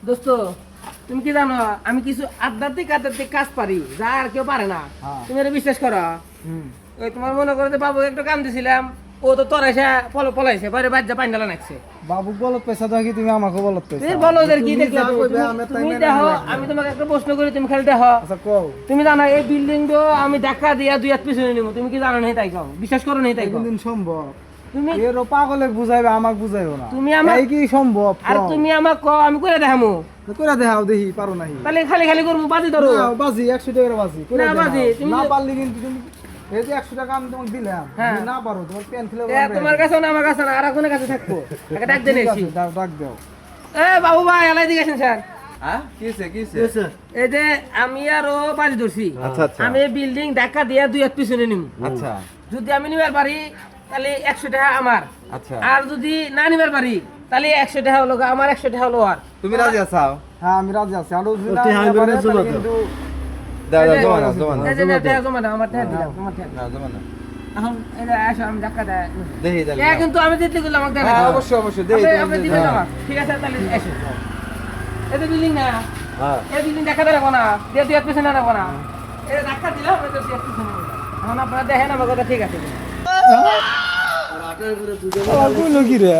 দোস্ত তুমি কি জানো আমি কিছু আধ্যাত্মিক কাজ পারি যা আর কেউ পারে না। তুমি এটা বিশ্বাস করো? ওই তোমার মনে করো যে বাবু একটা কাম দিছিলাম, ও তো তোর এসে পলাইছে পরে বাচ্চা পাইন্ডালা নাকছে। বাবু বলত পয়সা দাও কি তুমি আমাকে বলত পয়সা? তুমি বলো ওদের কি দেখলে তুমি দেখো, আমি তোমাকে একটা প্রশ্ন করি তুমি খালি দেখো। আচ্ছা কও। তুমি জানো এই বিল্ডিং তো আমি ধাক্কা দিয়া দুই হাত পিছনে নিব, তুমি কি জানো না তাই কও? বিশ্বাস করো না তাই কও? কোনদিন সম্ভব? তুমি এর পাগলে বুঝাইবে আমাকে বুঝাইও না। তুমি আমাকে এই কি সম্ভব? আর তুমি আমাকে কও আমি কইরা দেখামু। কইরা দেখাও দেখি পারো নাই। তাহলে খালি খালি করবো বাজি ধরো। না বাজি 100 টাকা বাজি। কইরা না, বাজি, দেখাও। তুমি না যে- পারলে কিন্তু তুমি এই যে 100 টাকা আমি তোমাকে দিলাম। হ্যাঁ। তুমি না পারো তোমার পেন ফেলে তোমার কাছে না আমার কাছে না আর কোনের কাছে থাকবো। একটা ডাক দেন এসি। ডাক দাও। এ বাবু ভাই এলাই দিকে আসেন স্যার। হ্যাঁ কিছে এই যে আমি আর ও বাজি ধরছি। আচ্ছা আচ্ছা আমি বিল্ডিং ধাক্কা দিয়া দুই হাত পিছনে নিব। আচ্ছা যদি আমি নিবার পারি তাহলে 100 টাকা আমার। আচ্ছা আর যদি না নিবার পারি তাহলে 100 টাকা হলো আমার, 100 টাকা হলো আর। তুমি রাজি আছো? হ্যাঁ আমি রাজি আছি। আর যদি না ওটি হাই পারে বেড়ে তাহলে চলো তো। কিন্তু দাও দাও এই যে- জমা নাও জমা নাও এই যে টাকা জমা দাও, আমার টাকা দিলাম, তোমার টাকা। না জমা নাও এখন এই যে আসো আমি ধাক্কা দেয়। দেখি তাহলে টাকা কিন্তু আমি দিতে গেলাম আমাকে দেন। হ্যাঁ অবশ্যই অবশ্যই দেই আপনি দিবেন হ্যাঁ। আমার। ঠিক আছে তাহলে এসো। এই যে বিল্ডিং না, হ্যাঁ এই বিল্ডিং দেখা রাখবো না, দিয়ে দুই হাত পিছনে রাখবো না। এই ধাক্কা দিলাম এই যে দুই হাত পিছনে রাখবো। এখন আপনারা দেখেন আমার কথা ঠিক আছে। কইলো কি রে?